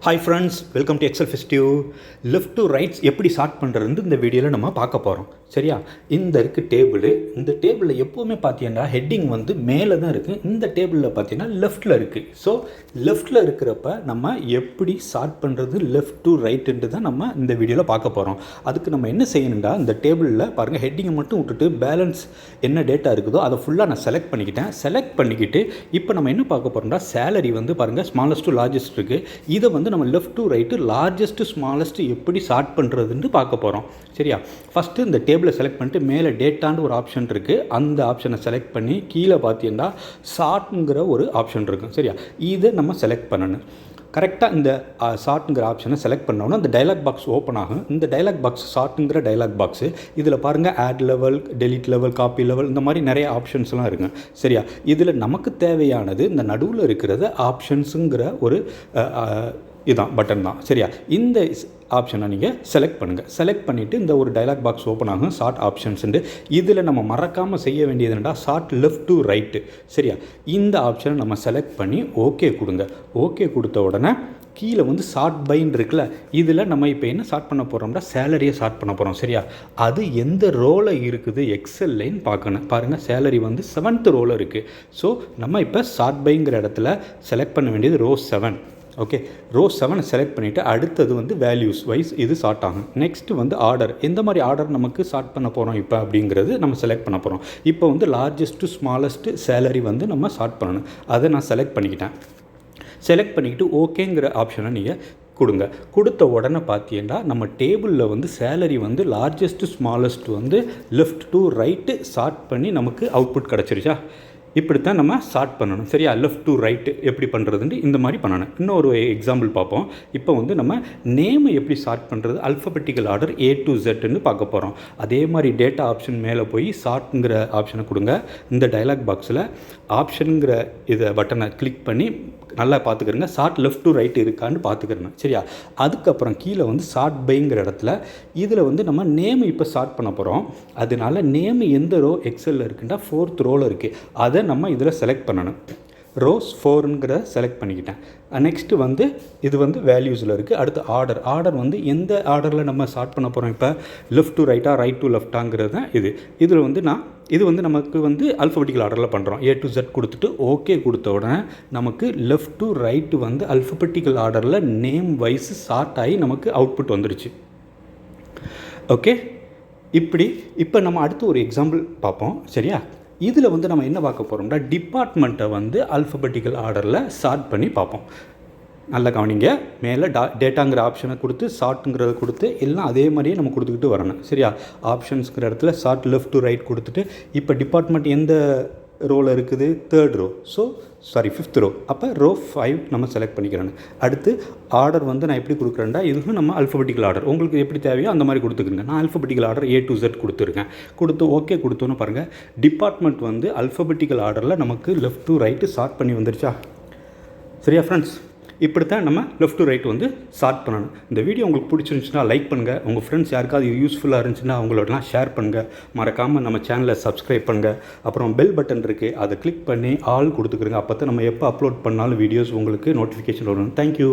Hi friends, welcome to Excel festive. Left to rights எப்படி chart பண்ணுறது இந்த வீடியோவில் நம்ம பார்க்க போகிறோம். சரியா? இந்த இருக்குது டேபிள். இந்த டேபிளில் எப்போவுமே பார்த்தீங்கன்னா ஹெட்டிங் வந்து மேலே தான் இருக்குது. இந்த டேபிளில் பார்த்தீங்கன்னா லெஃப்ட்டில் இருக்குது. ஸோ லெஃப்ட்டில் இருக்கிறப்ப நம்ம எப்படி சார்ட் பண்ணுறது லெஃப்ட் டு ரைட்டுன்ட்டு தான் நம்ம இந்த வீடியோவில் பார்க்க போகிறோம். அதுக்கு நம்ம என்ன செய்யணும்டா, இந்த டேபிளில் பாருங்கள், ஹெட்டிங்கை மட்டும் விட்டுட்டு பேலன்ஸ் என்ன டேட்டா இருக்குதோ அதை ஃபுல்லாக நான் செலக்ட் பண்ணிக்கிட்டு இப்போ நம்ம என்ன பார்க்க போகிறோம்னா, சேலரி வந்து பாருங்கள் ஸ்மாலஸ்ட் டு லார்ஜஸ்ட் இருக்குது. இதை வந்து நம்ம left to right largest smallest எப்படி சார்ட் பண்ணுறதுன்னு பார்க்க போகிறோம். சரியா? ஃபஸ்ட்டு இந்த டேபிளை செலக்ட் பண்ணிட்டு மேலே டேட்டான்னு ஒரு ஆப்ஷன் இருக்குது. அந்த ஆப்ஷனை செலக்ட் பண்ணி கீழே பார்த்தீங்கன்னா சார்ட்டுங்கிற ஒரு ஆப்ஷன் இருக்கும். சரியா? இதை நம்ம செலக்ட் பண்ணணும். கரெக்டாக இந்த சார்ட்டுங்கிற ஆப்ஷனை செலக்ட் பண்ணோன்னா அந்த டைலாக் பாக்ஸ் ஓப்பன் ஆகும். இந்த டைலாக் பாக்ஸ் சார்ட்டுங்கிற டைலாக் பாக்ஸு இதில் பாருங்கள் add level, delete level, copy level, இந்த மாதிரி நிறைய ஆப்ஷன்ஸ்லாம் இருக்குங்க. சரியா? இதில் நமக்கு தேவையானது இந்த நடுவில் இருக்கிறது ஆப்ஷன்ஸுங்கிற ஒரு இதுதான் பட்டன் தான். சரியா? இந்த ஆப்ஷனை நீங்கள் செலக்ட் பண்ணுங்கள். செலக்ட் பண்ணிவிட்டு இந்த ஒரு டைலாக் பாக்ஸ் ஓப்பன் ஆகும், ஷார்ட் ஆப்ஷன்ஸுண்டு. இதில் நம்ம மறக்காமல் செய்ய வேண்டியது என்னடா, ஷார்ட் லெஃப்ட் டு ரைட்டு. சரியா? இந்த ஆப்ஷனை நம்ம செலக்ட் பண்ணி ஓகே கொடுங்க. ஓகே கொடுத்த உடனே கீழே வந்து ஷார்ட் பைன்னு இருக்குல்ல, இதில் நம்ம இப்போ என்ன ஷார்ட் பண்ண போகிறோம்னா சேலரியை ஷார்ட் பண்ண போகிறோம். சரியா? அது எந்த ரோவில் இருக்குது எக்ஸல்லைன்னு பார்க்கணும். பாருங்கள், சேலரி வந்து 7th ரோவில் இருக்குது. ஸோ நம்ம இப்போ ஷார்ட் பைங்கிற இடத்துல செலக்ட் பண்ண வேண்டியது ரோ 7. ஓகே, ரோ 7 செலக்ட் பண்ணிவிட்டு அடுத்தது வந்து வேல்யூஸ் வைஸ் இது ஷார்ட் ஆகும். நெக்ஸ்ட்டு வந்து ஆர்டர், எந்த மாதிரி ஆர்டர் நமக்கு ஷார்ட் பண்ண போகிறோம் இப்போ அப்படிங்கிறது நம்ம செலக்ட் பண்ண போகிறோம். இப்போ வந்து லார்ஜஸ்ட்டு ஸ்மாலஸ்ட்டு சேலரி வந்து நம்ம ஷார்ட் பண்ணணும். அதை நான் செலக்ட் பண்ணிக்கிட்டேன். செலக்ட் பண்ணிக்கிட்டு ஓகேங்கிற ஆப்ஷனை நீங்கள் கொடுங்க. கொடுத்த உடனே பார்த்தீங்கன்னா நம்ம டேபிளில் வந்து சேலரி வந்து லார்ஜஸ்ட்டு ஸ்மாலஸ்ட் வந்து லெஃப்ட் டு ரைட்டு ஷார்ட் பண்ணி நமக்கு அவுட்புட் கிடச்சிருச்சா? இப்படித்தான் நம்ம ஷார்ட் பண்ணணும். சரியா? லெஃப்ட் டு ரைட்டு எப்படி பண்ணுறதுன்னு இந்த மாதிரி பண்ணணும். இன்னொரு எக்ஸாம்பிள் பார்ப்போம். இப்போ வந்து நம்ம நேமை எப்படி ஷார்ட் பண்ணுறது, அல்ஃபபெட்டிக்கல் ஆர்டர் A to Zன்னு பார்க்க போகிறோம். அதே மாதிரி டேட்டா ஆப்ஷன் மேலே போய் ஷார்ட்டுங்கிற ஆப்ஷனை கொடுங்க. இந்த டைலாக் பாக்ஸில் ஆப்ஷனுங்கிற இதை பட்டனை கிளிக் பண்ணி நல்லா பார்த்துக்கிறங்க, ஷார்ட் லெஃப்ட் டு ரைட் இருக்கான்னு பார்த்துக்கிறேன். சரியா? அதுக்கப்புறம் கீழே வந்து ஷார்ட் பைங்கிற இடத்துல இதில் வந்து நம்ம நேம் இப்போ ஷார்ட் பண்ண போகிறோம். அதனால நேம் எந்த ரோ எக்ஸலில் இருக்குன்னா 4th ரோவில் இருக்குது. அதை நம்ம இதில் செலக்ட் பண்ணணும். ரோஸ் 4ங்கிற செலக்ட் பண்ணிக்கிட்டேன். நெக்ஸ்ட்டு வந்து இது வந்து வேல்யூஸில் இருக்குது. அடுத்து ஆர்டர் வந்து எந்த ஆர்டரில் நம்ம ஷார்ட் பண்ண போகிறோம், இப்போ லெஃப்ட் டு ரைட்டா ரைட் டு லெஃப்டாங்கிறது தான் இது. இதில் வந்து இது வந்து நமக்கு வந்து அல்ஃபபெட்டிக்கல் ஆர்டரில் பண்ணுறோம். A to Z கொடுத்துட்டு ஓகே கொடுத்த உடனே நமக்கு லெஃப்ட் டு ரைட்டு வந்து அல்ஃபபெட்டிக்கல் ஆர்டரில் நேம் வைஸ் ஷார்ட் ஆகி நமக்கு அவுட்புட் வந்துடுச்சு. ஓகே, இப்போ நம்ம அடுத்து ஒரு எக்ஸாம்பிள் பார்ப்போம். சரியா? இதில் வந்து நம்ம என்ன பார்க்க போகிறோம்னா, டிபார்ட்மெண்ட்டை வந்து அல்ஃபபெட்டிக்கல் ஆர்டரில் ஷார்ட் பண்ணி பார்ப்போம். நல்லா கவனிங்க. மேலே டேட்டாங்கிற ஆப்ஷனை கொடுத்து ஷார்ட்டுங்கிறத கொடுத்து எல்லாம் அதே மாதிரியே நம்ம கொடுத்துக்கிட்டு வரணும். சரியா? ஆப்ஷன்ஸுங்கிற இடத்துல ஷார்ட் லெஃப்ட் டு ரைட் கொடுத்துட்டு இப்போ டிபார்ட்மெண்ட் எந்த ரோவில் இருக்குது, 3rd row. So 5th row. அப்போ ரோ 5 நம்ம செலக்ட் பண்ணிக்கிறேன். அடுத்து ஆர்டர் வந்து நான் எப்படி கொடுக்குறேன்டா, இதுவும் நம்ம அல்ஃபபெட்டிக்கல் ஆர்டர் உங்களுக்கு எப்படி தேவையோ அந்த மாதிரி கொடுத்துக்குங்க. நான் alphabetical order A to Z கொடுத்துருக்கேன். கொடுத்து ஓகே கொடுத்தோன்னு பாருங்கள், டிபார்ட்மெண்ட் வந்து அல்ஃபபெட்டிக்கல் ஆர்டரில் நமக்கு லெஃப்ட் டு ரைட்டு ஷார்ட் பண்ணி வந்துருச்சா? சரியா ஃப்ரெண்ட்ஸ்? இப்படி தான் நம்ம லெஃப்ட் டு ரைட் வந்து ஷார்ட் பண்ணணும். இந்த வீடியோ உங்களுக்கு பிடிச்சிருந்துச்சுன்னா லைக் பண்ணுங்கள். உங்கள் ஃப்ரெண்ட்ஸ் யாருக்காவது யூஸ்ஃபுல்லாக இருந்துச்சுன்னா அவங்களோடலாம் ஷேர் பண்ணுங்கள். மறக்காமல் நம்ம சேனலை சப்ஸ்கிரைப் பண்ணுங்கள். அப்புறம் பெல் பட்டன் இருக்குது, அதை கிளிக் பண்ணி ஆல் கொடுத்துக்கிறங்க. அப்போ தான் நம்ம எப்போ அப்லோட் பண்ணாலும் வீடியோஸ் உங்களுக்கு நோட்டிஃபிகேஷன் வரும். தேங்க்யூ.